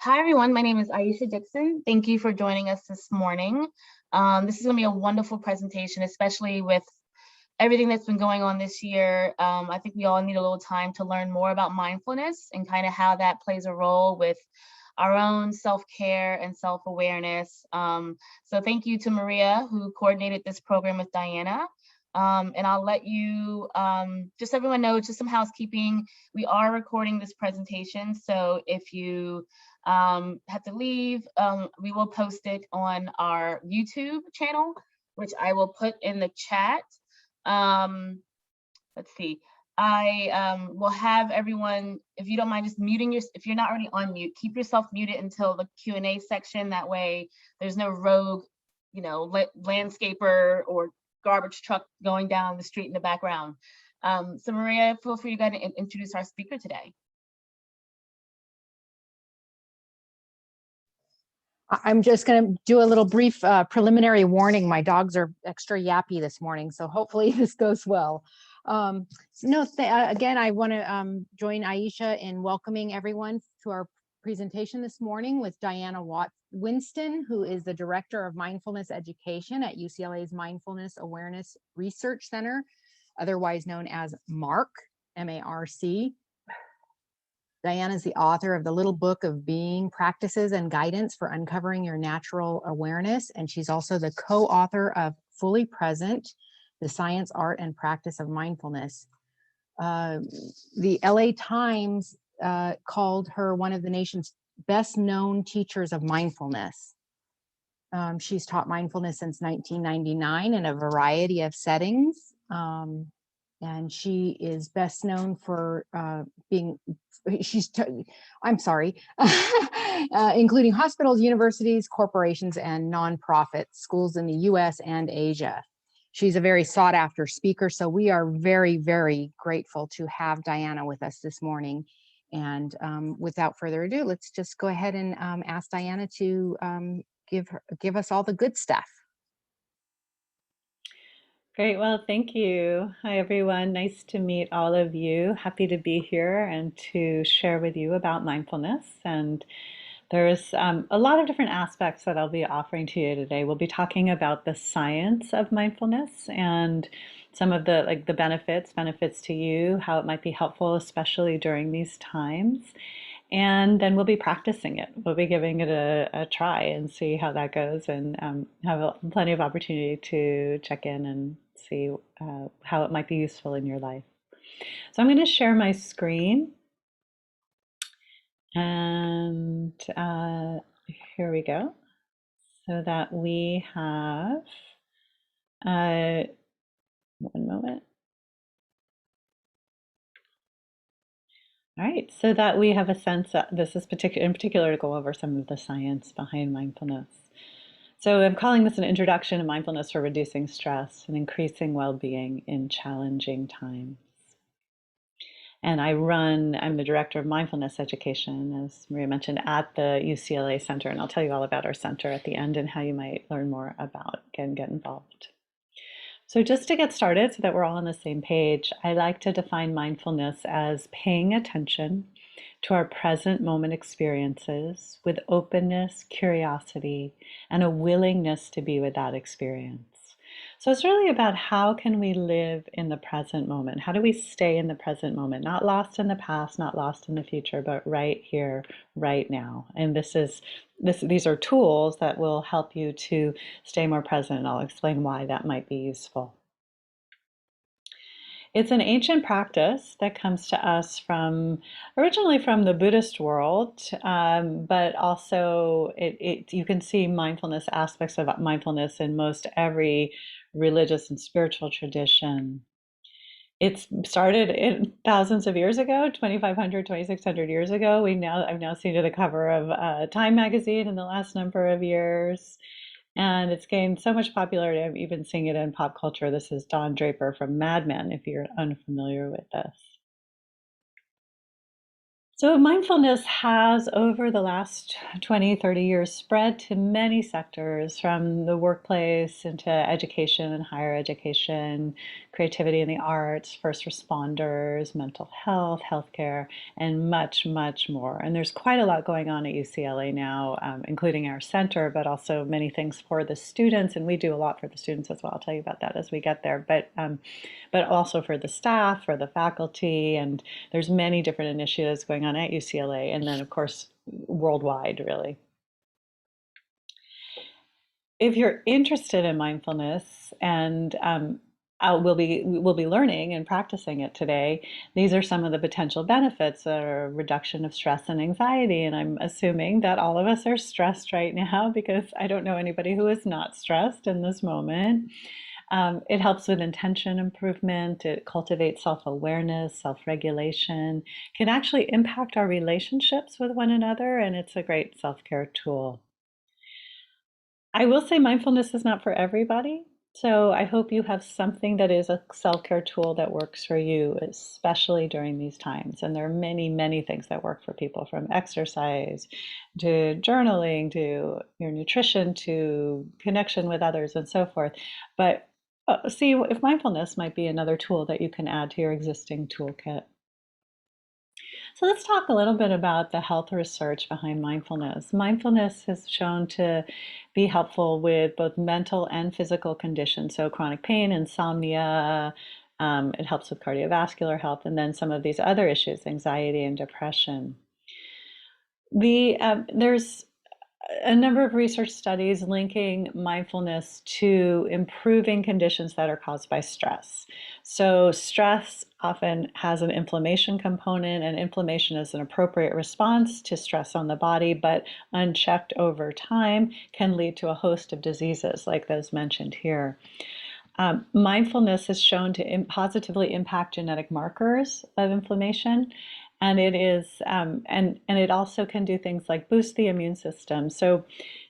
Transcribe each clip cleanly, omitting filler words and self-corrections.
Hi, everyone. My name is Aisha Dixon. Thank you for joining us this morning. This is going to be a wonderful presentation, especially with everything that's been going on this year. I think we all need a little time to learn more about mindfulness and kind of how that plays a role with our own self-care and self-awareness. So thank you to Maria, who coordinated this program with Diana. And I'll let you, just so everyone knows, just some housekeeping. We are recording this presentation, so if you have to leave, we will post it on our YouTube channel, which I will put in the chat. Let's see. I will have everyone, if you don't mind, just muting if you're not already on mute, keep yourself muted until the Q&A section. That way there's no rogue, landscaper or garbage truck going down the street in the background. So Maria, feel free to go ahead and introduce our speaker today. I'm just going to do a little brief preliminary warning. My dogs are extra yappy this morning, so hopefully this goes well. Again, I want to join Aisha in welcoming everyone to our presentation this morning with Diana Winston, who is the Director of Mindfulness Education at UCLA's Mindfulness Awareness Research Center, otherwise known as MARC, M-A-R-C. Diana is the author of the Little Book of Being, Practices and Guidance for Uncovering Your Natural Awareness, and she's also the co-author of Fully Present, The Science, Art, and Practice of Mindfulness. The LA Times called her one of the nation's best known teachers of mindfulness. She's taught mindfulness since 1999 in a variety of settings. And she is best known for including hospitals, universities, corporations, and nonprofits, schools in the US and Asia. She's a very sought after speaker, so we are very, very grateful to have Diana with us this morning. And without further ado, let's just go ahead and ask Diana to give us all the good stuff. Great. Well, thank you. Hi, everyone. Nice to meet all of you. Happy to be here and to share with you about mindfulness. And there's a lot of different aspects that I'll be offering to you today. We'll be talking about the science of mindfulness and some of the benefits to you, how it might be helpful, especially during these times. And then we'll be practicing it. We'll be giving it a try and see how that goes, and have plenty of opportunity to check in and see how it might be useful in your life. So I'm going to share my screen. And here we go. So that we have, one moment. All right, so that we have a sense that this is in particular to go over some of the science behind mindfulness. So I'm calling this an introduction to mindfulness for reducing stress and increasing well-being in challenging times. And I'm the director of mindfulness education, as Maria mentioned, at the UCLA Center. And I'll tell you all about our center at the end and how you might learn more about and get involved. So just to get started so that we're all on the same page, I like to define mindfulness as paying attention to our present moment experiences with openness, curiosity, and a willingness to be with that experience. So it's really about how can we live in the present moment? How do we stay in the present moment? Not lost in the past, not lost in the future, but right here, right now. And these are tools that will help you to stay more present, and I'll explain why that might be useful. It's an ancient practice that comes to us originally from the Buddhist world, but also you can see mindfulness, aspects of mindfulness in most every religious and spiritual tradition. It started thousands of years ago, 2,500, 2,600 years ago. I've now seen it the cover of Time magazine in the last number of years. And it's gained so much popularity. I'm even seeing it in pop culture. This is Don Draper from Mad Men, if you're unfamiliar with this. So mindfulness has, over the last 20, 30 years, spread to many sectors, from the workplace into education and higher education, creativity in the arts, first responders, mental health, healthcare, and much, much more. And there's quite a lot going on at UCLA now, including our center, but also many things for the students. And we do a lot for the students as well. I'll tell you about that as we get there. But also for the staff, for the faculty, and there's many different initiatives going on at UCLA, and then of course worldwide, really. If you're interested in mindfulness, and we'll be learning and practicing it today, these are some of the potential benefits: are reduction of stress and anxiety. And I'm assuming that all of us are stressed right now, because I don't know anybody who is not stressed in this moment. It helps with intention improvement. It cultivates self-awareness, self-regulation, can actually impact our relationships with one another, and it's a great self-care tool. I will say mindfulness is not for everybody. So I hope you have something that is a self-care tool that works for you, especially during these times. And there are many, many things that work for people, from exercise to journaling to your nutrition to connection with others and so forth. But see if mindfulness might be another tool that you can add to your existing toolkit. So let's talk a little bit about the health research behind mindfulness. Mindfulness has shown to be helpful with both mental and physical conditions, so chronic pain, insomnia. It helps with cardiovascular health, and then some of these other issues, anxiety and depression. There's a number of research studies linking mindfulness to improving conditions that are caused by stress. So stress often has an inflammation component, and inflammation is an appropriate response to stress on the body, but unchecked over time can lead to a host of diseases like those mentioned here. Mindfulness is shown to positively impact genetic markers of inflammation, and it also can do things like boost the immune system. So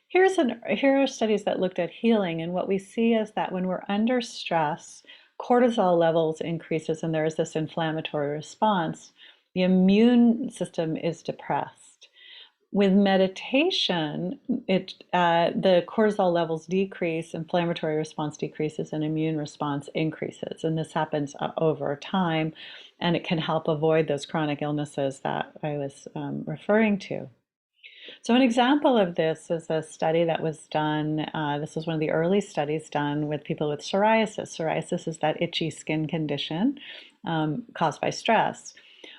here are studies that looked at healing, and what we see is that when we're under stress, cortisol levels increases, and there is this inflammatory response. The immune system is depressed. With meditation, the cortisol levels decrease, inflammatory response decreases, and immune response increases. And this happens over time, and it can help avoid those chronic illnesses that I was referring to. So an example of this is a study that was done. This was one of the early studies done with people with psoriasis. Psoriasis is that itchy skin condition caused by stress.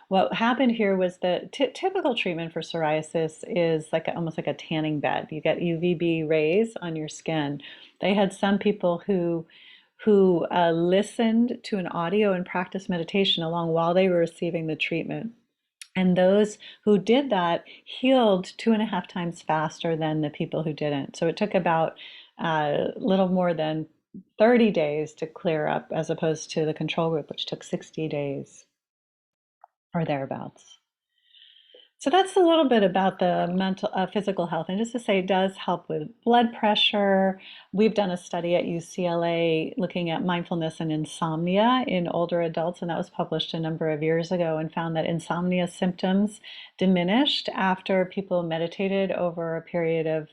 What happened here was the typical treatment for psoriasis is almost like a tanning bed. You get UVB rays on your skin. They had some people who listened to an audio and practiced meditation along while they were receiving the treatment. And those who did that healed 2.5 times faster than the people who didn't. So it took about a little more than 30 days to clear up, as opposed to the control group, which took 60 days. Or thereabouts. So that's a little bit about the physical health. And just to say, it does help with blood pressure. We've done a study at UCLA looking at mindfulness and insomnia in older adults, and that was published a number of years ago, and found that insomnia symptoms diminished after people meditated over a period of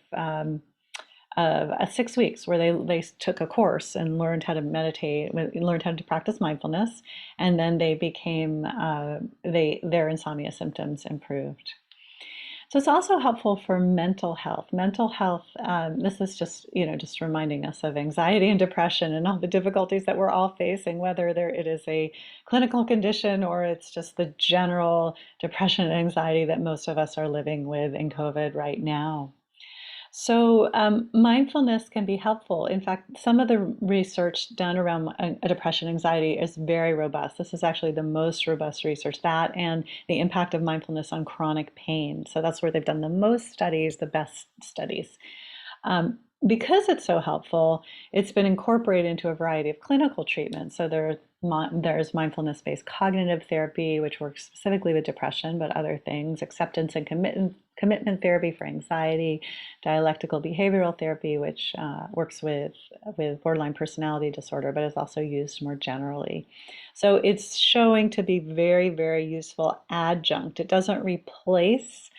6 weeks, where they took a course and learned how to meditate, learned how to practice mindfulness, and then they became their insomnia symptoms improved. So it's also helpful for mental health. Mental health, this is just reminding us of anxiety and depression and all the difficulties that we're all facing, whether it is a clinical condition or it's just the general depression and anxiety that most of us are living with in COVID right now. So mindfulness can be helpful. In fact, some of the research done around depression and anxiety is very robust. This is actually the most robust research, that and the impact of mindfulness on chronic pain. So that's where they've done the most studies, the best studies. Because it's so helpful, it's been incorporated into a variety of clinical treatments. So there's mindfulness-based cognitive therapy, which works specifically with depression, but other things, acceptance and commitment therapy for anxiety, dialectical behavioral therapy, which works with borderline personality disorder, but is also used more generally. So it's showing to be very, very useful adjunct. It doesn't replace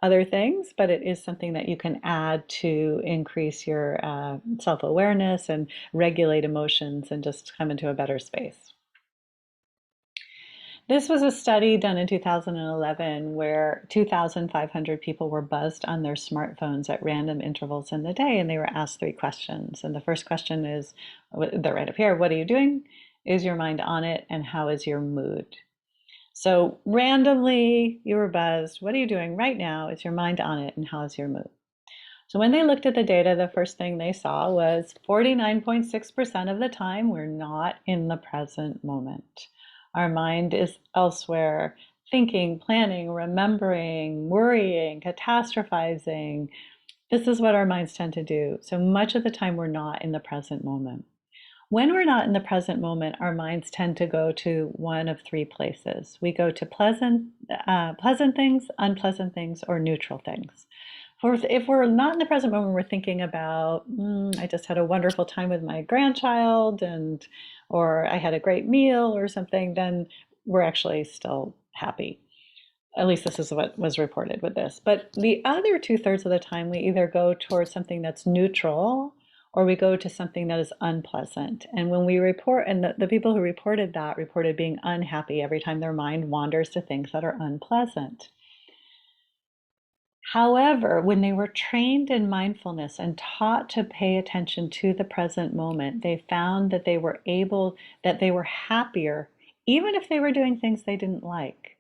other things, but it is something that you can add to increase your self-awareness and regulate emotions and just come into a better space. This was a study done in 2011 where 2,500 people were buzzed on their smartphones at random intervals in the day, and they were asked 3 questions. And the first question is, they're right up here, what are you doing? Is your mind on it? And how is your mood? So randomly, you were buzzed. What are you doing right now? Is your mind on it? And how is your mood? So when they looked at the data, the first thing they saw was 49.6% of the time, we're not in the present moment. Our mind is elsewhere, thinking, planning, remembering, worrying, catastrophizing. This is what our minds tend to do. So much of the time, we're not in the present moment. When we're not in the present moment, our minds tend to go to one of 3 places. We go to pleasant things, unpleasant things, or neutral things. If we're not in the present moment, we're thinking about, I just had a wonderful time with my grandchild, or I had a great meal or something, then we're actually still happy. At least this is what was reported with this. But the other 2/3 of the time, we either go towards something that's neutral or we go to something that is unpleasant. And when we report, and the people who reported that reported being unhappy every time their mind wanders to things that are unpleasant. However, when they were trained in mindfulness and taught to pay attention to the present moment, they found that they were happier, even if they were doing things they didn't like.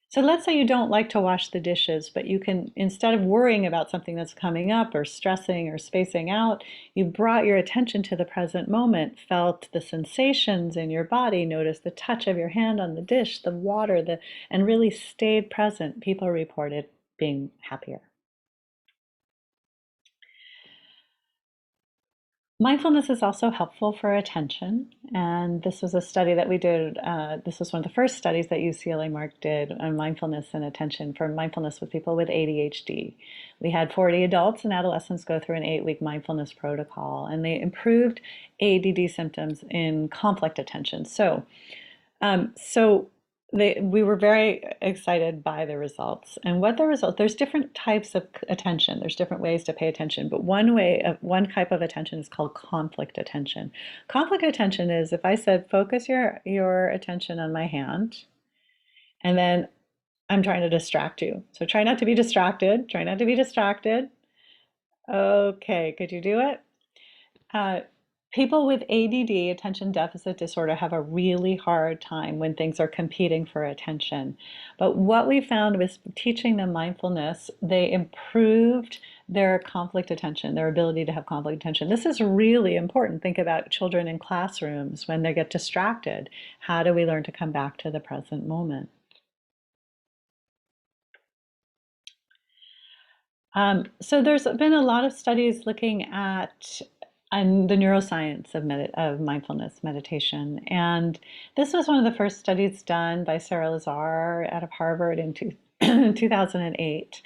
So let's say you don't like to wash the dishes, but you can, instead of worrying about something that's coming up or stressing or spacing out, you brought your attention to the present moment, felt the sensations in your body, noticed the touch of your hand on the dish, the water, and really stayed present. People reported being happier. Mindfulness is also helpful for attention, and this was a study that we did. This was one of the first studies that UCLA Mark did on mindfulness and attention for mindfulness with people with ADHD. We had 40 adults and adolescents go through an 8-week mindfulness protocol, and they improved ADD symptoms in conflict attention. We were very excited by the results. And what the results, there's different types of attention. There's different ways to pay attention, but one type of attention is called conflict attention. Conflict attention is if I said, focus your attention on my hand, and then I'm trying to distract you. So try not to be distracted. Try not to be distracted. Okay, could you do it? People with ADD, attention deficit disorder, have a really hard time when things are competing for attention. But what we found was teaching them mindfulness, they improved their conflict attention, their ability to have conflict attention. This is really important. Think about children in classrooms when they get distracted. How do we learn to come back to the present moment? So there's been a lot of studies looking at the neuroscience of mindfulness meditation. And this was one of the first studies done by Sarah Lazar out of Harvard in 2008.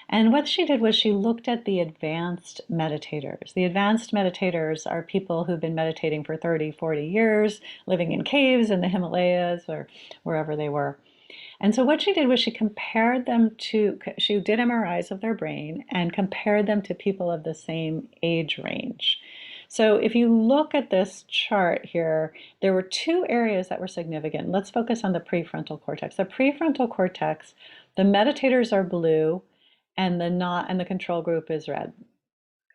And what she did was she looked at the advanced meditators. The advanced meditators are people who've been meditating for 30, 40 years, living in caves in the Himalayas or wherever they were. And so what she did was she did MRIs of their brain and compared them to people of the same age range. So if you look at this chart here, there were 2 areas that were significant. Let's focus on the prefrontal cortex. The prefrontal cortex, the meditators are blue and the control group is red.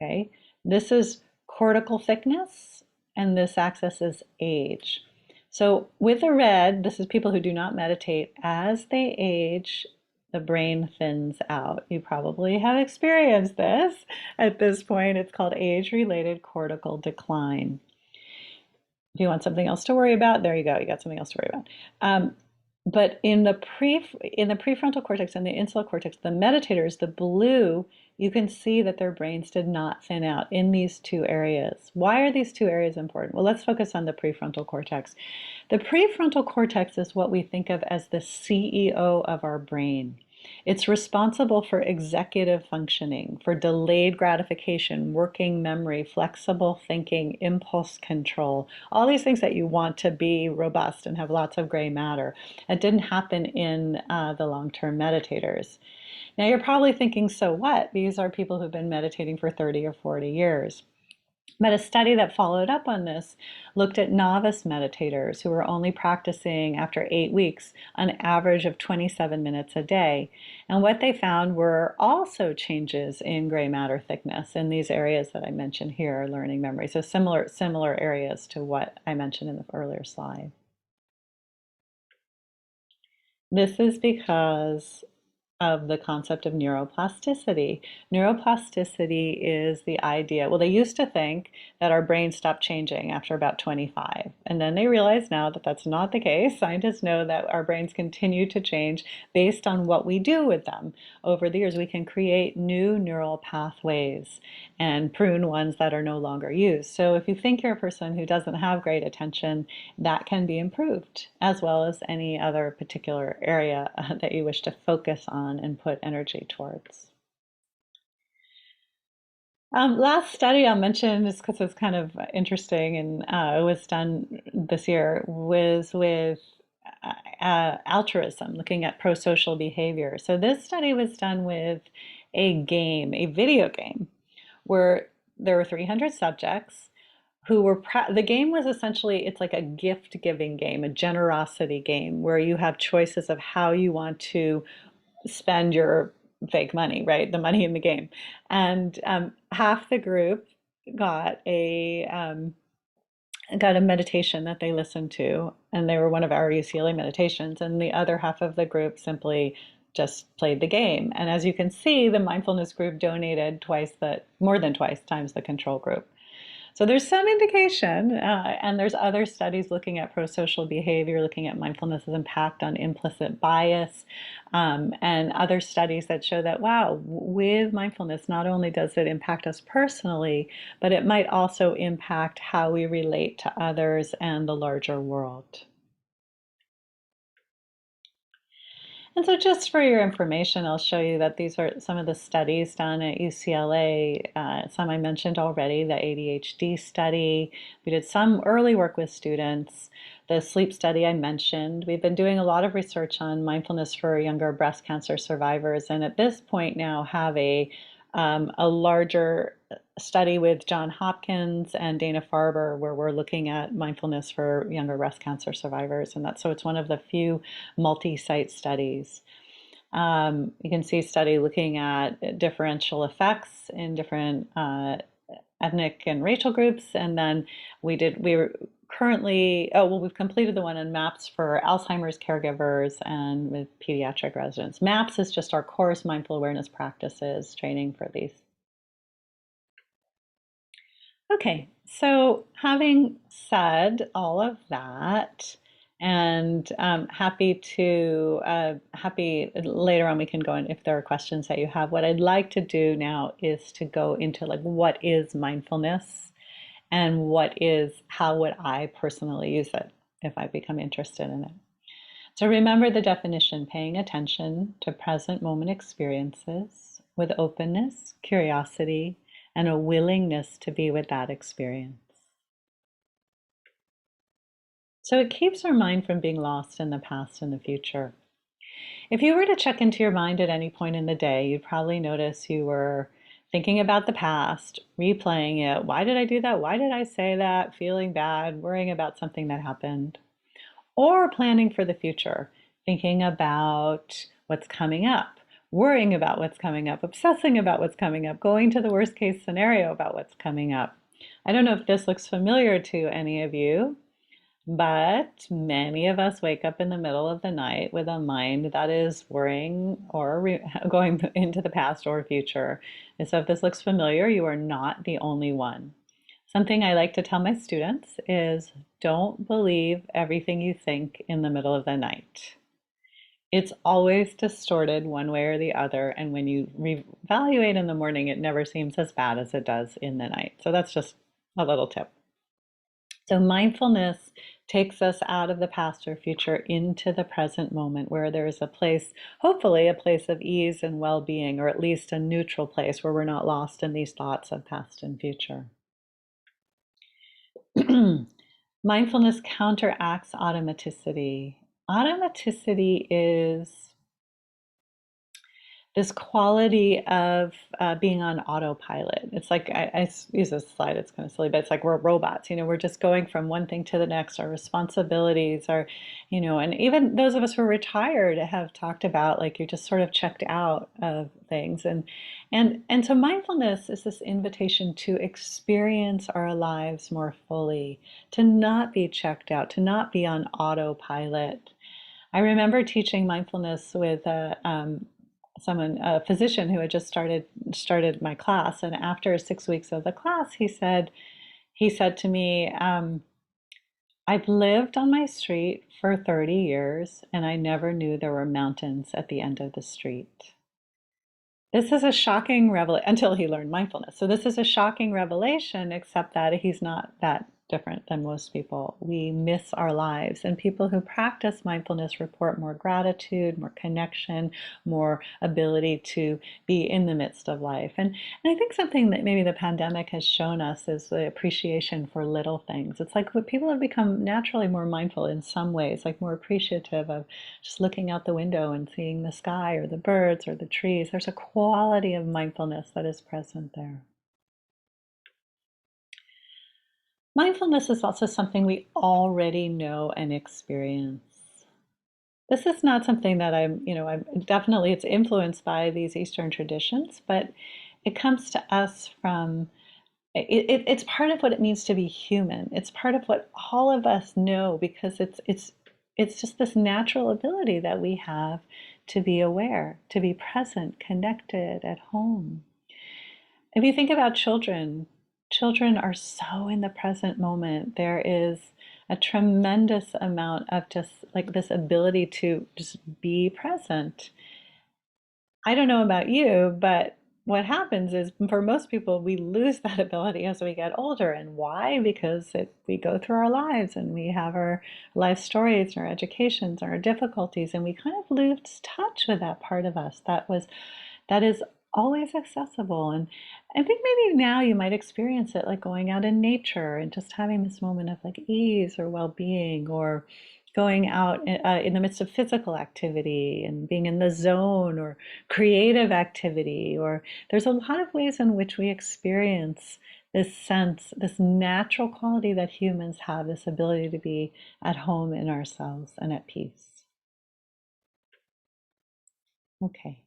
Okay? This is cortical thickness and this axis is age. So with the red, this is people who do not meditate. As they age, the brain thins out. You probably have experienced this at this point. It's called age-related cortical decline. If you want something else to worry about, there you go. You got something else to worry about. But in the prefrontal cortex and the insular cortex, the meditators, the blue, you can see that their brains did not thin out in these 2 areas. Why are these 2 areas important? Well, let's focus on the prefrontal cortex. The prefrontal cortex is what we think of as the CEO of our brain. It's responsible for executive functioning, for delayed gratification, working memory, flexible thinking, impulse control, all these things that you want to be robust and have lots of gray matter. It didn't happen in the long-term meditators. Now you're probably thinking, so what? These are people who've been meditating for 30 or 40 years. But a study that followed up on this looked at novice meditators who were only practicing after 8 weeks an average of 27 minutes a day. And what they found were also changes in gray matter thickness in these areas that I mentioned here, learning memory. So similar areas to what I mentioned in the earlier slide. This is because of the concept of neuroplasticity. Neuroplasticity is the idea, well, they used to think that our brains stopped changing after about 25. And then they realize now that that's not the case. Scientists know that our brains continue to change based on what we do with them. Over the years, we can create new neural pathways and prune ones that are no longer used. So if you think you're a person who doesn't have great attention, that can be improved, as well as any other particular area that you wish to focus on and put energy towards. Last study I'll mention, just because it's kind of interesting and it was done this year, was with altruism, looking at pro-social behavior. So this study was done with a game, a video game, where there were 300 subjects who were, the game was essentially, it's like a gift-giving game, a generosity game, where you have choices of how you want to spend your fake money, right? The money in the game. And half the group got got a meditation that they listened to, and they were one of our UCLA meditations, and the other half of the group simply just played the game. And as you can see, the mindfulness group donated more than twice times the control group. So there's some indication, and there's other studies looking at pro-social behavior, looking at mindfulness's impact on implicit bias, and other studies that show that, wow, with mindfulness, not only does it impact us personally, but it might also impact how we relate to others and the larger world. And so just for your information, I'll show you that these are some of the studies done at UCLA. Some I mentioned already, the ADHD study. We did some early work with students. The sleep study I mentioned. We've been doing a lot of research on mindfulness for younger breast cancer survivors, and at this point now have a larger study with Johns Hopkins and Dana-Farber, where we're looking at mindfulness for younger breast cancer survivors, and so it's one of the few multi-site studies. You can see a study looking at differential effects in different ethnic and racial groups, and then we've completed the one on MAPS for Alzheimer's caregivers and with pediatric residents. MAPS is just our course mindful awareness practices training for these. Okay, so having said all of that, and happy later on we can go in if there are questions that you have. What I'd like to do now is to go into like what is mindfulness and how would I personally use it if I become interested in it. So remember the definition: paying attention to present moment experiences with openness, curiosity, and a willingness to be with that experience. So it keeps our mind from being lost in the past and the future. If you were to check into your mind at any point in the day, you'd probably notice you were thinking about the past, replaying it. Why did I do that? Why did I say that? Feeling bad, worrying about something that happened. Or planning for the future, thinking about what's coming up, worrying about what's coming up, obsessing about what's coming up, going to the worst case scenario about what's coming up. I don't know if this looks familiar to any of you, but many of us wake up in the middle of the night with a mind that is worrying or going into the past or future. And so if this looks familiar, you are not the only one. Something I like to tell my students is don't believe everything you think in the middle of the night. It's always distorted one way or the other, and when you reevaluate in the morning, it never seems as bad as it does in the night. So that's just a little tip. So mindfulness takes us out of the past or future into the present moment where there is a place, hopefully a place of ease and well-being, or at least a neutral place where we're not lost in these thoughts of past and future. Mindfulness counteracts automaticity. Automaticity is this quality of being on autopilot. It's like, I use this slide, it's kind of silly, but it's like we're robots, we're just going from one thing to the next. Our responsibilities are, and even those of us who are retired have talked about like you're just sort of checked out of things. And so mindfulness is this invitation to experience our lives more fully, to not be checked out, to not be on autopilot. I remember teaching mindfulness with a physician who had just started my class, and after 6 weeks of the class, he said to me, "I've lived on my street for 30 years, and I never knew there were mountains at the end of the street." This is a shocking revelation until he learned mindfulness. So this is a shocking revelation, except that he's not that different than most people. We miss our lives, and people who practice mindfulness report more gratitude, more connection, more ability to be in the midst of life. And I think something that maybe the pandemic has shown us is the appreciation for little things. It's like what people have become naturally more mindful in some ways, like more appreciative of just looking out the window and seeing the sky or the birds or the trees. There's a quality of mindfulness that is present there. Mindfulness is also something we already know and experience. This is not something that I'm definitely, it's influenced by these Eastern traditions, but it comes to us from, it's part of what it means to be human. It's part of what all of us know, because it's just this natural ability that we have to be aware, to be present, connected, at home. If you think about children, children are so in the present moment. There is a tremendous amount of just like this ability to just be present. I don't know about you, but what happens is for most people, we lose that ability as we get older. And why? Because we go through our lives and we have our life stories and our educations and our difficulties, and we kind of lose touch with that part of us that is always accessible. And I think maybe now you might experience it like going out in nature and just having this moment of like ease or well-being, or going out in the midst of physical activity and being in the zone, or creative activity. Or there's a lot of ways in which we experience this sense, this natural quality that humans have, this ability to be at home in ourselves and at peace. Okay.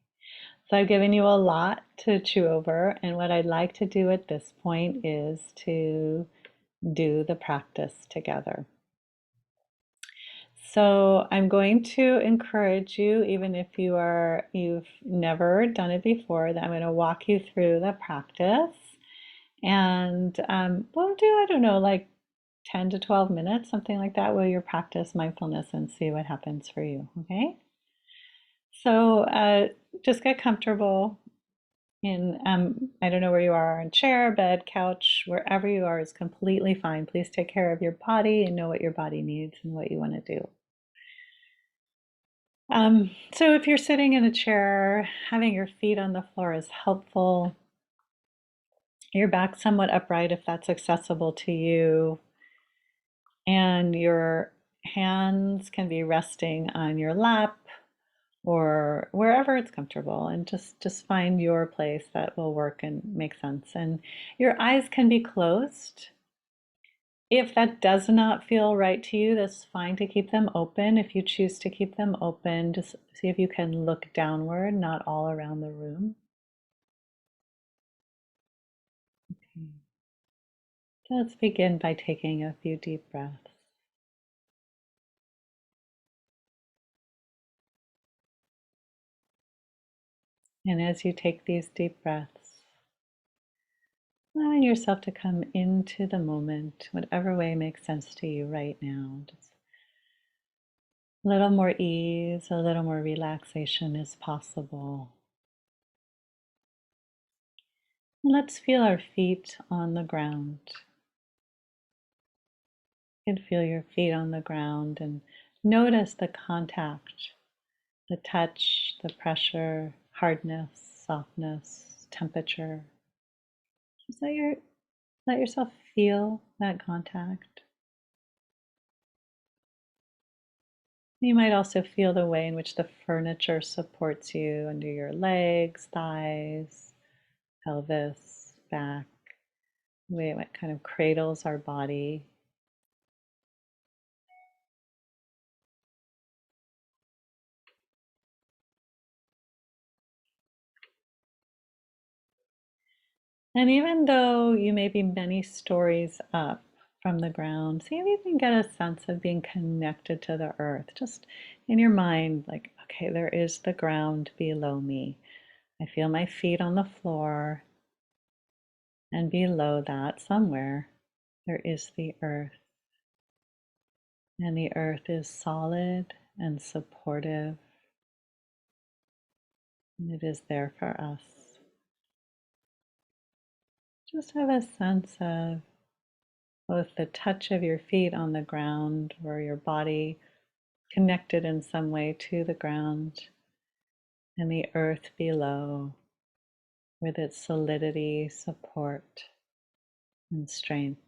So I've given you a lot to chew over, and what I'd like to do at this point is to do the practice together. So I'm going to encourage you, even if you've never done it before, that I'm going to walk you through the practice, and we'll do, I don't know, like 10 to 12 minutes, something like that, where you practice mindfulness and see what happens for you, okay? So just get comfortable in, I don't know where you are, on chair, bed, couch, wherever you are is completely fine. Please take care of your body and know what your body needs and what you want to do. So if you're sitting in a chair, having your feet on the floor is helpful. Your back somewhat upright if that's accessible to you. And your hands can be resting on your lap or wherever it's comfortable, and just find your place that will work and make sense. And your eyes can be closed. If that does not feel right to you, that's fine to keep them open. If you choose to keep them open, just see if you can look downward, not all around the room. Okay. So let's begin by taking a few deep breaths. And as you take these deep breaths, allowing yourself to come into the moment, whatever way makes sense to you right now. Just a little more ease, a little more relaxation is possible. And let's feel our feet on the ground. You can feel your feet on the ground and notice the contact, the touch, the pressure, hardness, softness, temperature. Just let yourself feel that contact. You might also feel the way in which the furniture supports you under your legs, thighs, pelvis, back, the way it kind of cradles our body. And even though you may be many stories up from the ground, see if you can get a sense of being connected to the earth. Just in your mind, like, okay, there is the ground below me. I feel my feet on the floor, and below that, somewhere, there is the earth. And the earth is solid and supportive, and it is there for us. Just have a sense of both the touch of your feet on the ground or your body connected in some way to the ground, and the earth below with its solidity, support, and strength.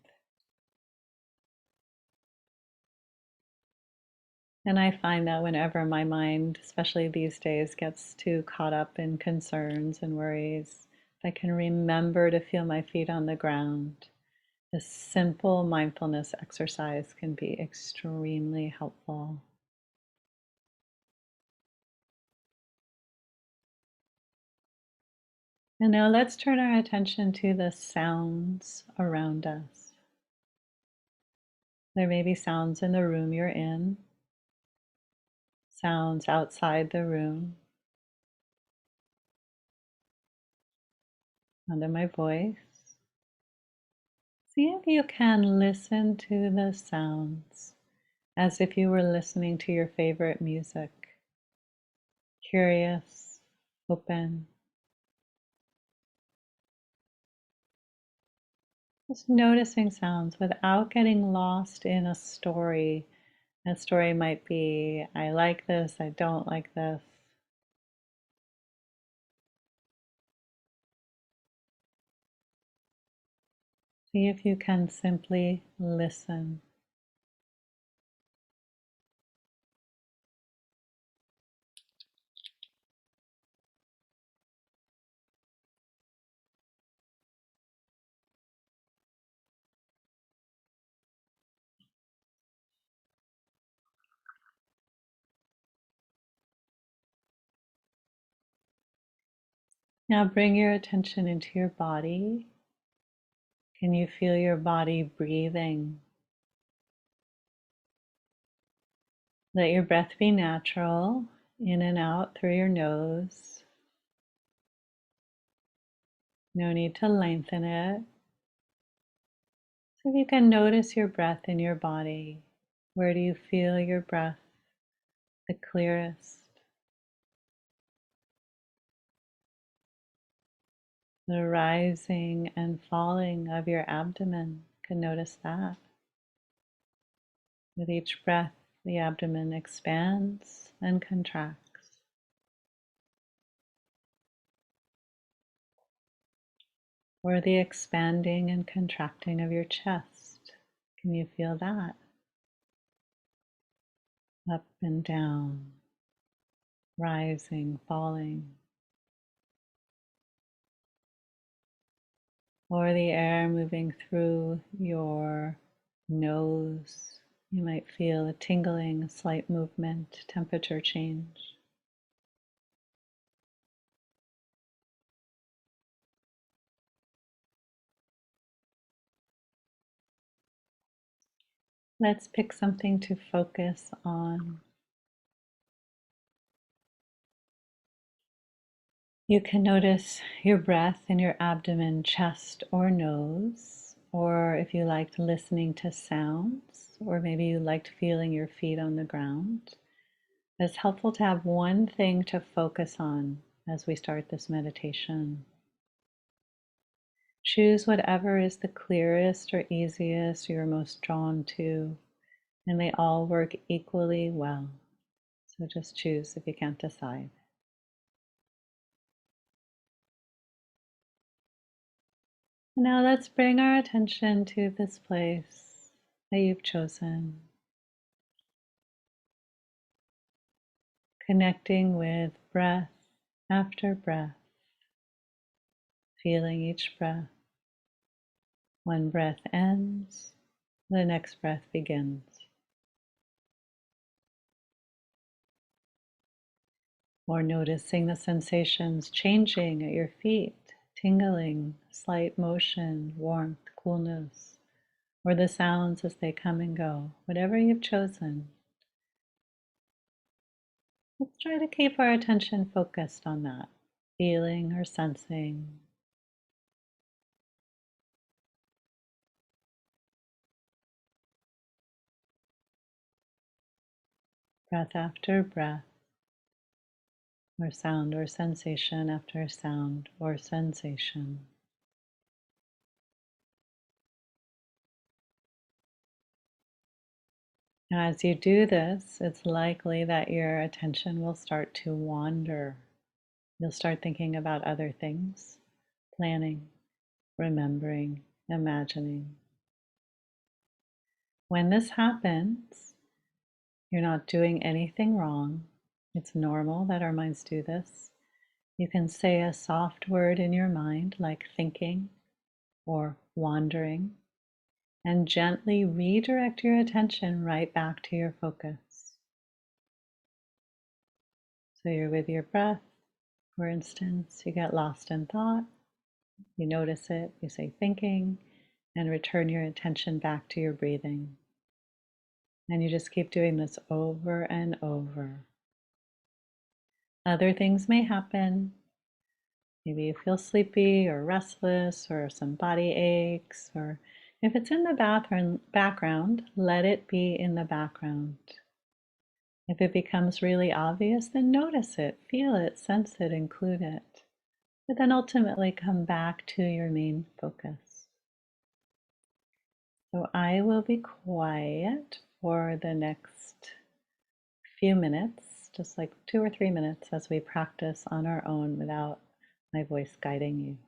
And I find that whenever my mind, especially these days, gets too caught up in concerns and worries, if I can remember to feel my feet on the ground, this simple mindfulness exercise can be extremely helpful. And now let's turn our attention to the sounds around us. There may be sounds in the room you're in, sounds outside the room, under my voice. See if you can listen to the sounds as if you were listening to your favorite music. Curious, open. Just noticing sounds without getting lost in a story. A story might be, I like this, I don't like this. See if you can simply listen. Now bring your attention into your body. Can you feel your body breathing? Let your breath be natural, in and out through your nose. No need to lengthen it. So if you can notice your breath in your body, where do you feel your breath the clearest? The rising and falling of your abdomen, you can notice that. With each breath, the abdomen expands and contracts. Or the expanding and contracting of your chest. Can you feel that? Up and down, rising, falling. Or the air moving through your nose. You might feel a tingling, a slight movement, temperature change. Let's pick something to focus on. You can notice your breath in your abdomen, chest, or nose, or if you liked listening to sounds, or maybe you liked feeling your feet on the ground. It's helpful to have one thing to focus on as we start this meditation. Choose whatever is the clearest or easiest you're most drawn to. and they all work equally well. So just choose if you can't decide. And now let's bring our attention to this place that you've chosen, connecting with breath after breath, feeling each breath. One breath ends, the next breath begins. Or noticing the sensations changing at your feet, tingling, slight motion, warmth, coolness, or the sounds as they come and go, whatever you've chosen. Let's try to keep our attention focused on that, feeling or sensing. Breath after breath, or sound or sensation after sound or sensation. Now, as you do this, it's likely that your attention will start to wander. You'll start thinking about other things, planning, remembering, imagining. When this happens, you're not doing anything wrong. It's normal that our minds do this. You can say a soft word in your mind, like thinking or wandering, and gently redirect your attention right back to your focus. So you're with your breath. For instance, you get lost in thought, you notice it, you say thinking, and return your attention back to your breathing. And you just keep doing this over and over. Other things may happen. Maybe you feel sleepy or restless or some body aches, or if it's in the background, let it be in the background. If it becomes really obvious, then notice it, feel it, sense it, include it. But then ultimately come back to your main focus. So I will be quiet for the next few minutes, just like 2 or 3 minutes as we practice on our own without my voice guiding you.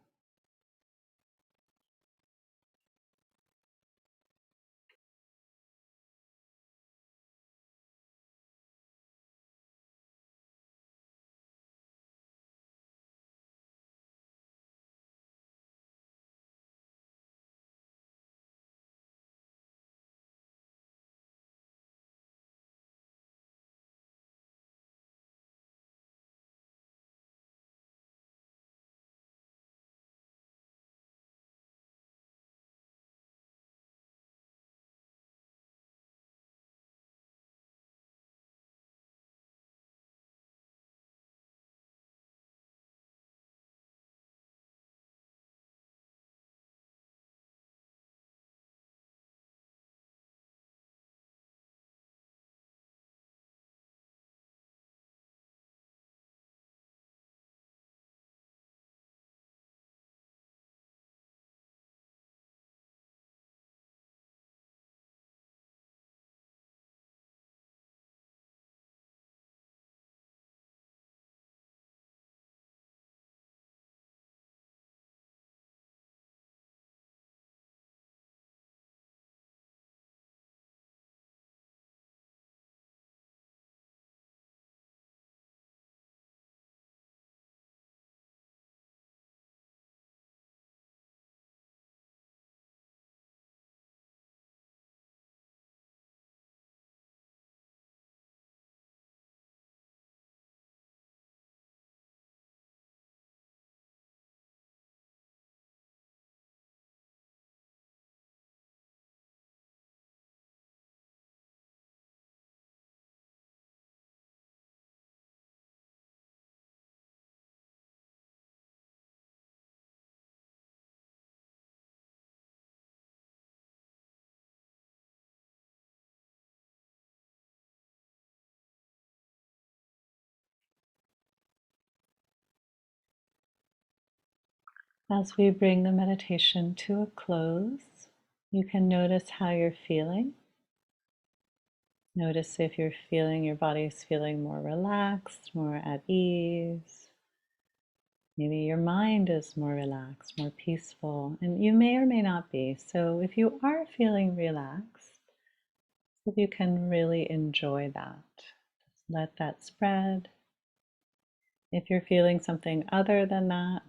As we bring the meditation to a close, you can notice how you're feeling. Notice if you're feeling your body's feeling more relaxed, more at ease. Maybe your mind is more relaxed, more peaceful, and you may or may not be. So if you are feeling relaxed, if you can really enjoy that, just let that spread. If you're feeling something other than that,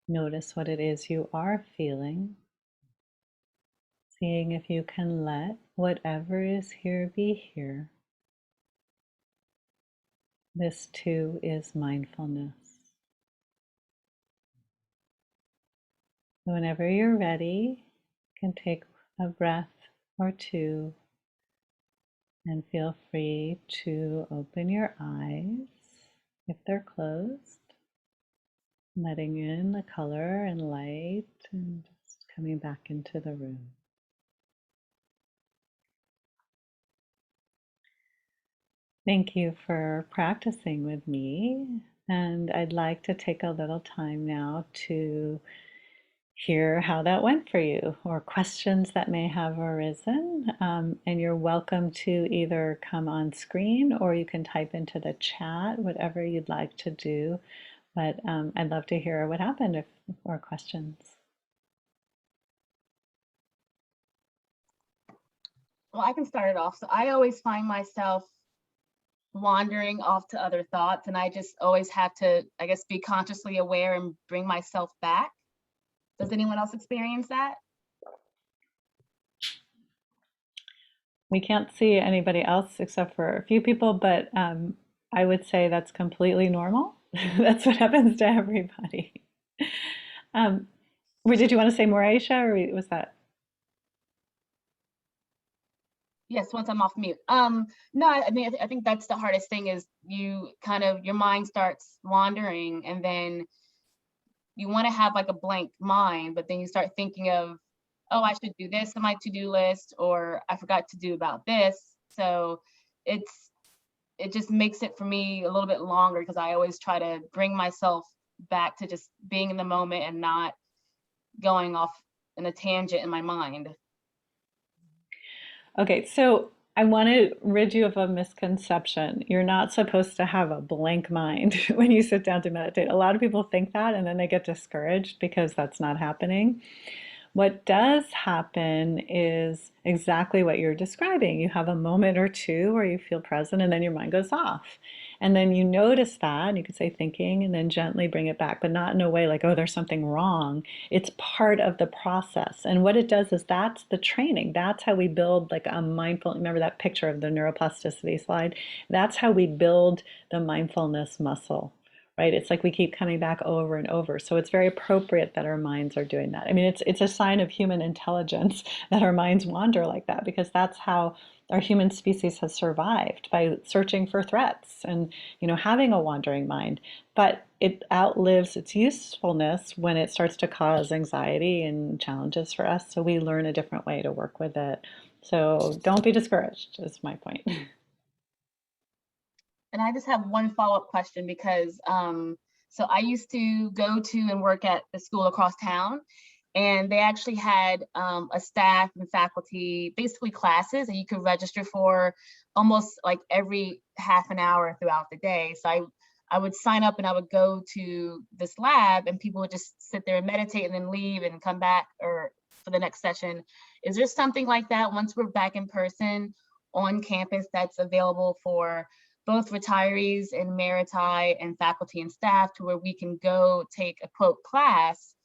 notice what it is you are feeling. Seeing if you can let whatever is here be here. This too is mindfulness. Whenever you're ready, you can take a breath or two and feel free to open your eyes if they're closed, letting in the color and light and just coming back into the room. Thank you for practicing with me, and I'd like to take a little time now to hear how that went for you or questions that may have arisen. And you're welcome to either come on screen or you can type into the chat, whatever you'd like to do. But I'd love to hear what happened or questions. Well, I can start it off. So I always find myself wandering off to other thoughts, and I just always have to, I guess, be consciously aware and bring myself back. Does anyone else experience that? We can't see anybody else except for a few people, but I would say that's completely normal. That's what happens to everybody. Did you want to say more, Aisha, or was that? Yes, once I'm off mute. No, I mean, I think that's the hardest thing is you kind of, your mind starts wandering and then you want to have like a blank mind, but then you start thinking of, oh, I should do this on my to-do list, or I forgot to do about this. So it just makes it for me a little bit longer because I always try to bring myself back to just being in the moment and not going off in a tangent in my mind. Okay, so I want to rid you of a misconception. You're not supposed to have a blank mind when you sit down to meditate. A lot of people think that and then they get discouraged because that's not happening. What does happen is exactly what you're describing. You have a moment or two where you feel present and then your mind goes off. And then you notice that, and you could say thinking, and then gently bring it back, but not in a way like, oh, there's something wrong. It's part of the process. And what it does is that's the training. That's how we build like a mindful, remember that picture of the neuroplasticity slide? That's how we build the mindfulness muscle. Right? It's like we keep coming back over and over. So it's very appropriate that our minds are doing that. I mean, it's a sign of human intelligence that our minds wander like that, because that's how our human species has survived, by searching for threats and, having a wandering mind. But it outlives its usefulness when it starts to cause anxiety and challenges for us. So we learn a different way to work with it. So don't be discouraged, is my point. And I just have one follow-up question because so I used to go to and work at the school across town, and they actually had a staff and faculty, basically classes that you could register for almost like every half an hour throughout the day. So I would sign up and I would go to this lab and people would just sit there and meditate and then leave and come back or for the next session. Is there something like that once we're back in person on campus that's available for both retirees and meriti and faculty and staff, to where we can go take a quote class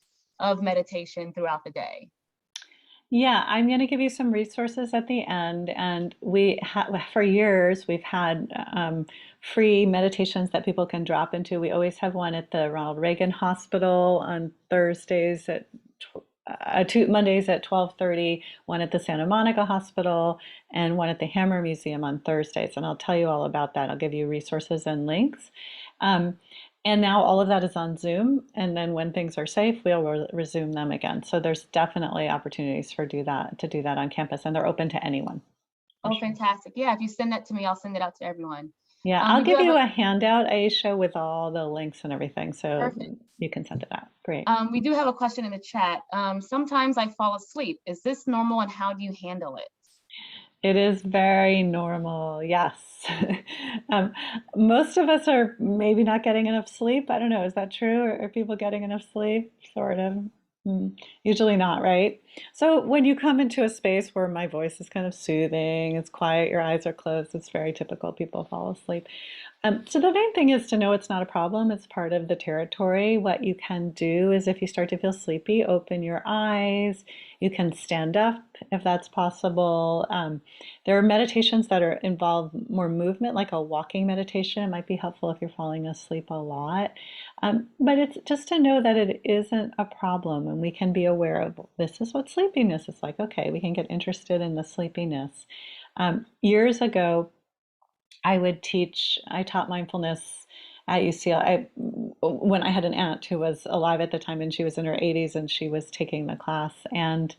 of meditation throughout the day? Yeah, I'm going to give you some resources at the end. And for years, we've had free meditations that people can drop into. We always have one at the Ronald Reagan Hospital on Thursdays at Mondays at 12:30, one at the Santa Monica Hospital, and one at the Hammer Museum on Thursdays. And I'll tell you all about that. I'll give you resources and links. And now all of that is on Zoom. And then when things are safe, we'll resume them again. So there's definitely opportunities to do that on campus, and they're open to anyone. Oh, fantastic. Yeah, if you send that to me, I'll send it out to everyone. Yeah, I'll give you a handout, Aisha, with all the links and everything, so perfect. You can send it out. Great. We do have a question in the chat. Sometimes I fall asleep. Is this normal and how do you handle it? It is very normal, yes. Um, Most of us are maybe not getting enough sleep. I don't know, is that true? Are people getting enough sleep? Sort of. Hmm. Usually not, right? So when you come into a space where my voice is kind of soothing, it's quiet, your eyes are closed, it's very typical people fall asleep. So the main thing is to know it's not a problem. It's part of the territory. What you can do is if you start to feel sleepy, open your eyes. You can stand up if that's possible. There are meditations that are involve more movement, like a walking meditation. It might be helpful if you're falling asleep a lot. But it's just to know that it isn't a problem and we can be aware of this is what sleepiness is like. Okay, we can get interested in the sleepiness. Years ago, I taught mindfulness at UCLA. When I had an aunt who was alive at the time and she was in her 80s and she was taking the class and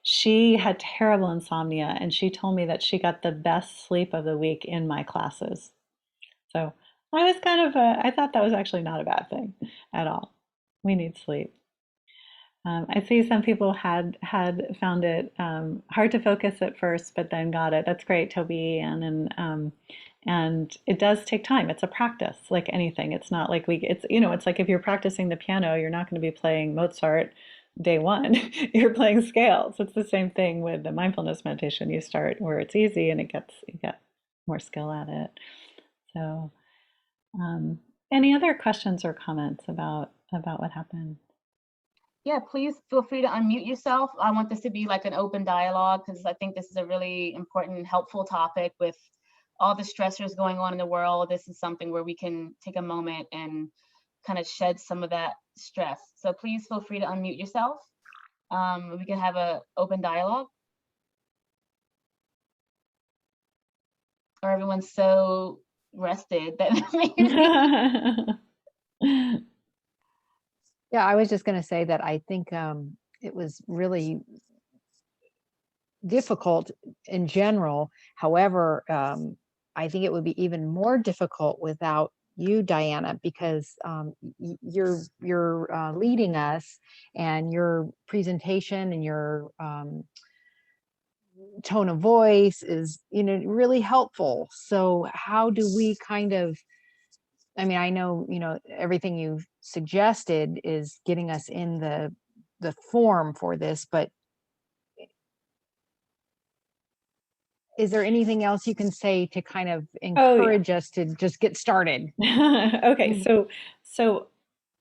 she had terrible insomnia and she told me that she got the best sleep of the week in my classes. So I was I thought that was actually not a bad thing at all. We need sleep. I see some people had found it hard to focus at first, but then got it. That's great, Toby, and it does take time. It's a practice, like anything. It's not like it's like if you're practicing the piano, you're not going to be playing Mozart day one. You're playing scales. It's the same thing with the mindfulness meditation. You start where it's easy, and you get more skill at it. So, any other questions or comments about what happened? Yeah, please feel free to unmute yourself. I want this to be like an open dialogue because I think this is a really important and helpful topic with all the stressors going on in the world. This is something where we can take a moment and kind of shed some of that stress. So please feel free to unmute yourself. We can have an open dialogue. Or everyone's so rested that maybe. Yeah, I was just going to say that I think it was really difficult in general. However, I think it would be even more difficult without you, Diana, because you're leading us, and your presentation and your tone of voice is really helpful. So how do we kind of, I mean, I know everything you've suggested is getting us in the form for this, but is there anything else you can say to kind of Oh yeah. encourage us to just get started? Okay, so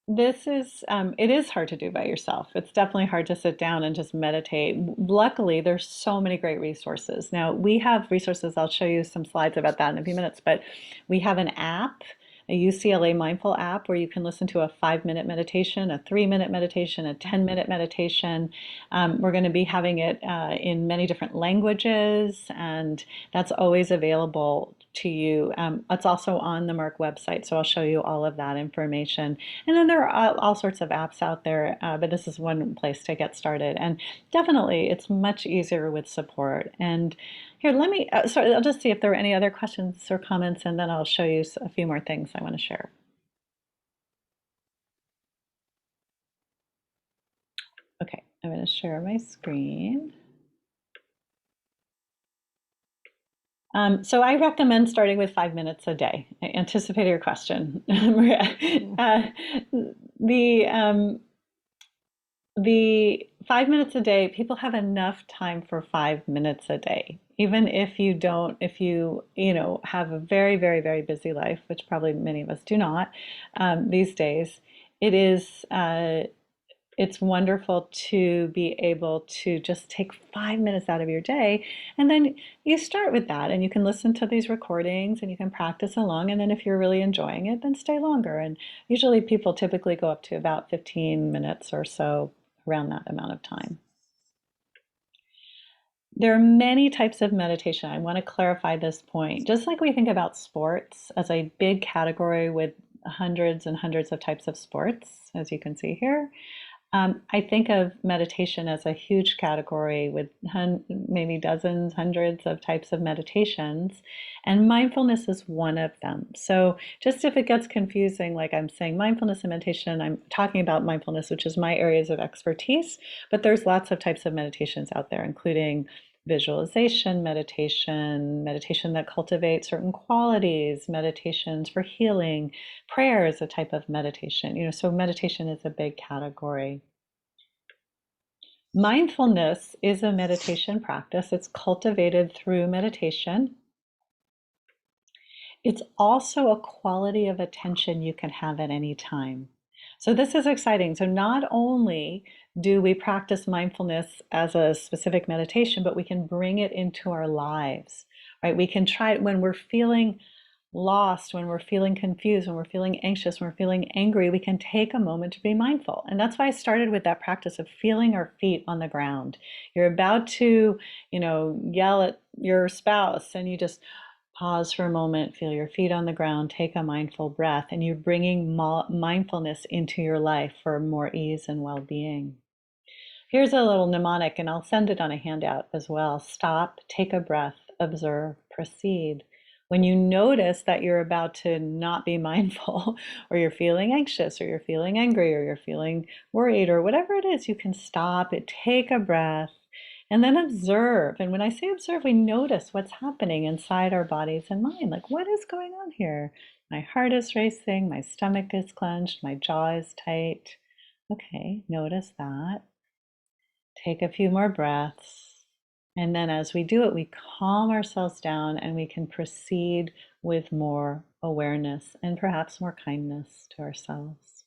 this is it is hard to do by yourself. It's definitely hard to sit down and just meditate. Luckily, there's so many great resources. Now, we have resources. I'll show you some slides about that in a few minutes, but we have an app, a UCLA Mindful app, where you can listen to a 5-minute meditation, a 3-minute meditation, a 10-minute meditation. We're going to be having it in many different languages, and that's always available to you. It's also on the Merck website, so I'll show you all of that information. And then there are all sorts of apps out there, but this is one place to get started. And definitely, it's much easier with support. And here, sorry, I'll just see if there are any other questions or comments, and then I'll show you a few more things I want to share. Okay, I'm going to share my screen. So I recommend starting with 5 minutes a day. I anticipate your question. The 5 minutes a day, people have enough time for 5 minutes a day. Even if you don't, if you have a very, very, very busy life, which probably many of us do not these days, it is it's wonderful to be able to just take 5 minutes out of your day. And then you start with that and you can listen to these recordings and you can practice along. And then if you're really enjoying it, then stay longer. And usually people typically go up to about 15 minutes or so, around that amount of time. There are many types of meditation. I want to clarify this point. Just like we think about sports as a big category with hundreds and hundreds of types of sports, as you can see here, I think of meditation as a huge category with maybe dozens, hundreds of types of meditations, and mindfulness is one of them. So just if it gets confusing, like I'm saying mindfulness and meditation, I'm talking about mindfulness, which is my areas of expertise, but there's lots of types of meditations out there, including visualization meditation, meditation that cultivates certain qualities, meditations for healing. Prayer is a type of meditation, so meditation is a big category. Mindfulness is a meditation practice. It's cultivated through meditation. It's also a quality of attention you can have at any time. So this is exciting. So not only do we practice mindfulness as a specific meditation, but we can bring it into our lives, right? We can try it when we're feeling lost, when we're feeling confused, when we're feeling anxious, when we're feeling angry, we can take a moment to be mindful. And that's why I started with that practice of feeling our feet on the ground. You're about to, yell at your spouse, and you just pause for a moment, feel your feet on the ground, take a mindful breath, and you're bringing mindfulness into your life for more ease and well-being. Here's a little mnemonic, and I'll send it on a handout as well. Stop, take a breath, observe, proceed. When you notice that you're about to not be mindful, or you're feeling anxious, or you're feeling angry, or you're feeling worried, or whatever it is, you can stop it, take a breath, and then observe. And when I say observe, we notice what's happening inside our bodies and mind. Like, what is going on here? My heart is racing, my stomach is clenched, my jaw is tight. Okay, notice that. Take a few more breaths. And then as we do it, we calm ourselves down and we can proceed with more awareness and perhaps more kindness to ourselves.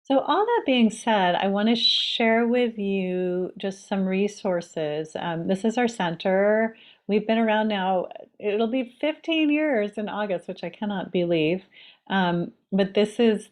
So all that being said, I want to share with you just some resources. This is our center. We've been around now, it'll be 15 years in August, which I cannot believe. But this is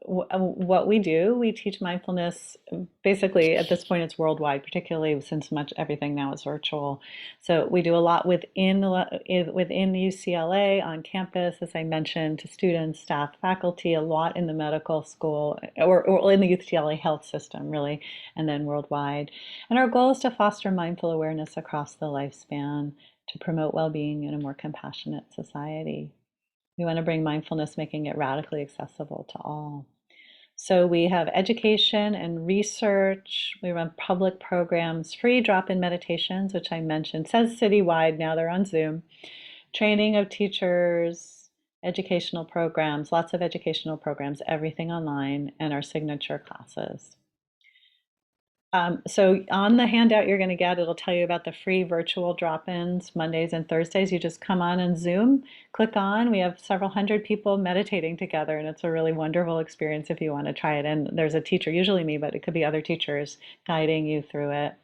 what we do. We teach mindfulness. Basically, at this point, it's worldwide, particularly since everything now is virtual. So we do a lot within UCLA on campus, as I mentioned, to students, staff, faculty, a lot in the medical school or in the UCLA health system, really, and then worldwide. And our goal is to foster mindful awareness across the lifespan to promote well-being in a more compassionate society. We want to bring mindfulness, making it radically accessible to all. So we have education and research. We run public programs, free drop-in meditations, which I mentioned. It says citywide, now they're on Zoom. Training of teachers, educational programs, lots of educational programs, everything online, and our signature classes. So on the handout you're going to get, it'll tell you about the free virtual drop-ins Mondays and Thursdays. You just come on and Zoom, click on. We have several hundred people meditating together, and it's a really wonderful experience if you want to try it. And there's a teacher, usually me, but it could be other teachers guiding you through it.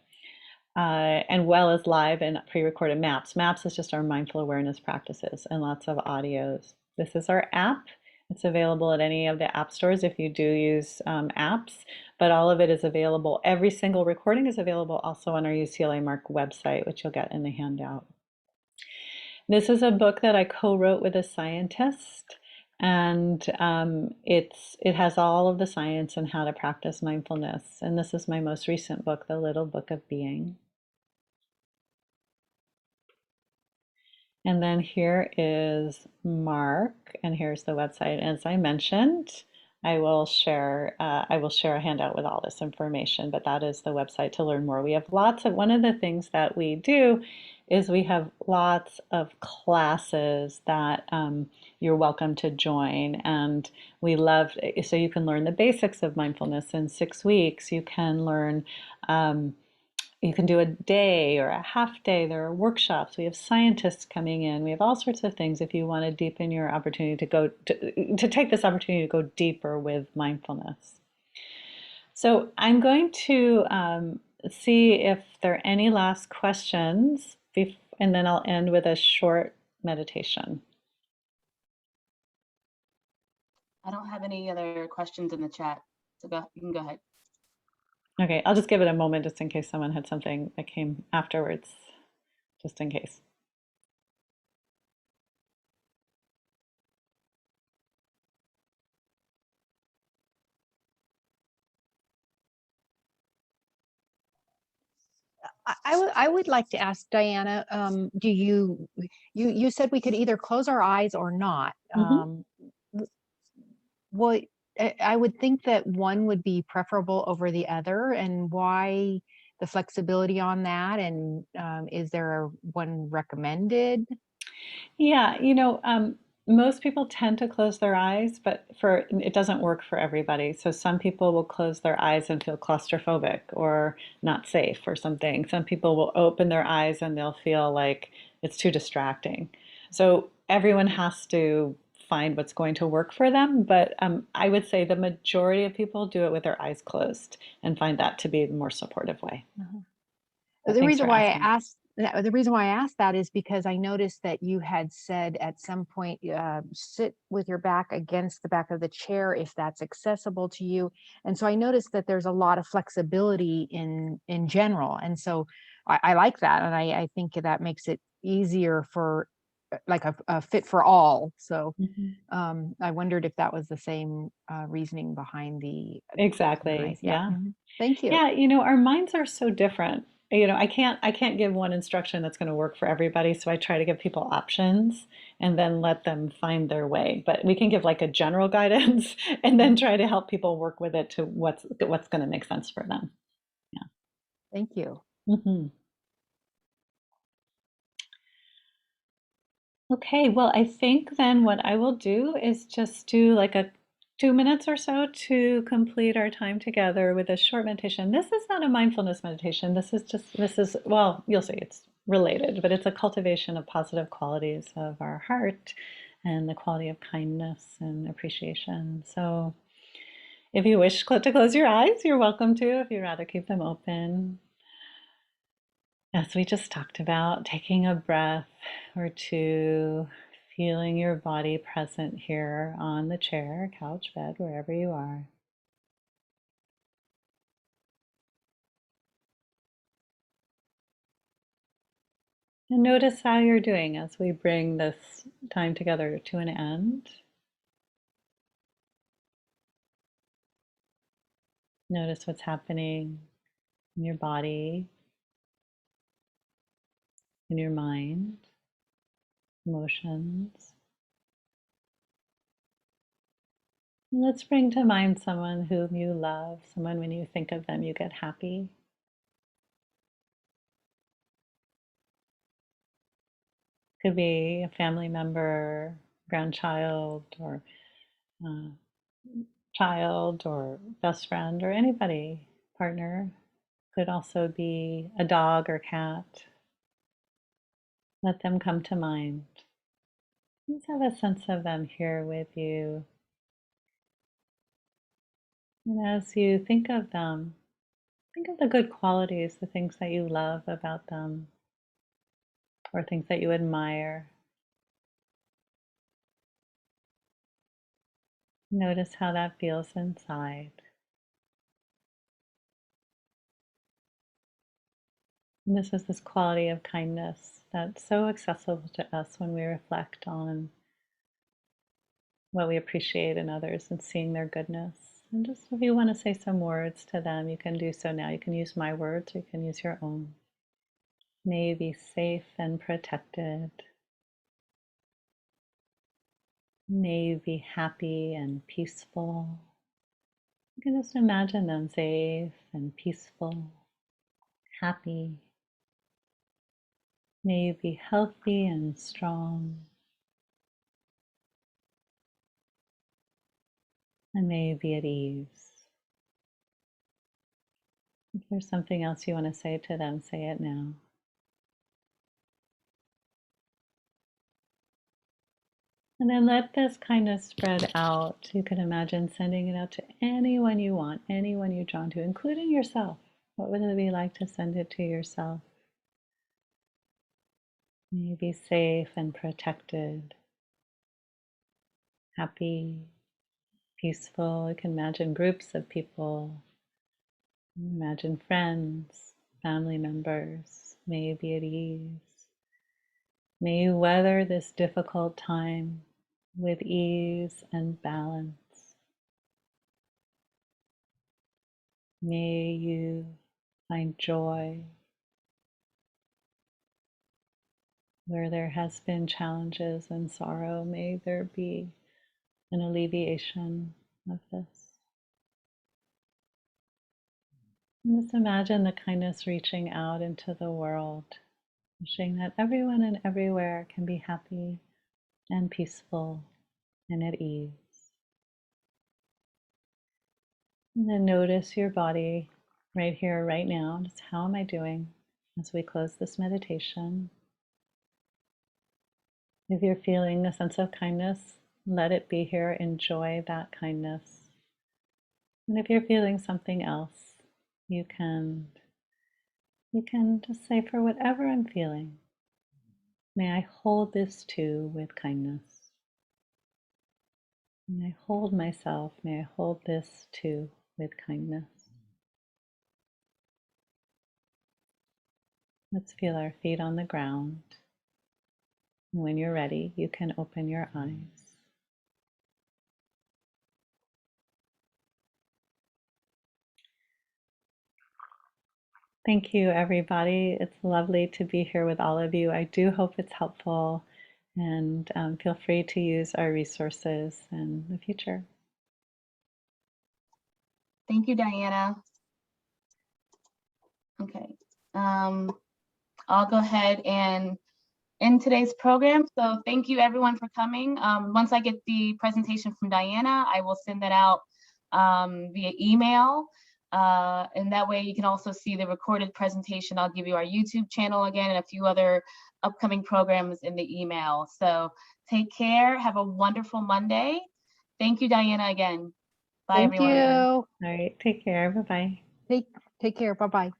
And well as live and pre-recorded maps. Maps is just our mindful awareness practices and lots of audios. This is our app. It's available at any of the app stores if you do use apps, but all of it is available. Every single recording is available also on our UCLA Mark website, which you'll get in the handout. This is a book that I co-wrote with a scientist, and it has all of the science and how to practice mindfulness. And this is my most recent book, The Little Book of Being. And then here is Mark, and here's the website. As I mentioned, I will share a handout with all this information, but that is the website to learn more. We have one of the things that we do is we have lots of classes that you're welcome to join, and so you can learn the basics of mindfulness in 6 weeks. You can learn you can do a day or a half day. There are workshops. We have scientists coming in. We have all sorts of things if you want to deepen your opportunity to take this opportunity to go deeper with mindfulness. So I'm going to see if there are any last questions, and then I'll end with a short meditation. I don't have any other questions in the chat, so you can go ahead. Okay, I'll just give it a moment just in case someone had something that came afterwards, just in case. I would like to ask Diana, do you said we could either close our eyes or not. Mm-hmm. I would think that one would be preferable over the other, and why the flexibility on that? And is there one recommended? Yeah, most people tend to close their eyes, but it doesn't work for everybody. So some people will close their eyes and feel claustrophobic or not safe or something. Some people will open their eyes and they'll feel like it's too distracting. So everyone has to find what's going to work for them. But I would say the majority of people do it with their eyes closed and find that to be the more supportive way. But The thanks reason for why I asking. asked the reason why I asked that is because I noticed that you had said at some point, sit with your back against the back of the chair if that's accessible to you. And so I noticed that there's a lot of flexibility in general. And so I like that. And I think that makes it easier for like a fit for all. So Mhm. I wondered if that was the same reasoning behind the closing your Exactly. eyes. Yeah. Yeah. Thank you. Yeah, our minds are so different. I can't give one instruction that's going to work for everybody, so I try to give people options and then let them find their way. But we can give like a general guidance and then try to help people work with it to what's going to make sense for them. Yeah. Thank you. hmm Okay, well, I think then what I will do is just do like a 2 minutes or so to complete our time together with a short meditation. This is not a mindfulness meditation. Well, you'll see it's related, but it's a cultivation of positive qualities of our heart and the quality of kindness and appreciation. So if you wish to close your eyes, you're welcome to. If you'd rather keep them open, as we just talked about, taking a breath or two, feeling your body present here on the chair, couch, bed, wherever you are. And notice how you're doing as we bring this time together to an end. Notice what's happening in your body, in your mind, emotions. Let's bring to mind someone whom you love, someone when you think of them, you get happy. Could be a family member, grandchild, or uh, child, or best friend, or anybody, partner. Could also be a dog or cat. Let them come to mind. Just have a sense of them here with you. And as you think of them, think of the good qualities, the things that you love about them, or things that you admire. Notice how that feels inside. And this is this quality of kindness that's so accessible to us when we reflect on what we appreciate in others and seeing their goodness. And just if you want to say some words to them, you can do so now. You can use my words or you can use your own. May you be safe and protected. May you be happy and peaceful. You can just imagine them safe and peaceful, happy. May you be healthy and strong. And may you be at ease. If there's something else you want to say to them, say it now. And then let this kindness spread out. You can imagine sending it out to anyone you want, anyone you're drawn to, including yourself. What would it be like to send it to yourself? May you be safe and protected, happy, peaceful. You can imagine groups of people. Imagine friends, family members. May you be at ease. May you weather this difficult time with ease and balance. May you find joy where there has been challenges and sorrow. May there be an alleviation. of this. And just imagine the kindness reaching out into the world, wishing that everyone and everywhere can be happy and peaceful and at ease. And then notice your body right here, right now. Just how am I doing as we close this meditation? If you're feeling a sense of kindness, let it be here. Enjoy that kindness. And if you're feeling something else, you can just say, for whatever I'm feeling, may I hold this too with kindness. May I hold myself, may I hold this too with kindness. Let's feel our feet on the ground. And when you're ready, you can open your eyes. Thank you, everybody. It's lovely to be here with all of you. I do hope it's helpful, and feel free to use our resources in the future. Thank you, Diana. Okay. I'll go ahead and end today's program. So thank you everyone for coming. Once I get the presentation from Diana, I will send that out via email. And that way you can also see the recorded presentation. I'll give you our YouTube channel again and a few other upcoming programs in the email. So take care. Have a wonderful Monday. Thank you, Diana, again. Bye, Thank everyone. you. All right, take care. Bye-bye. Take care. Bye-bye.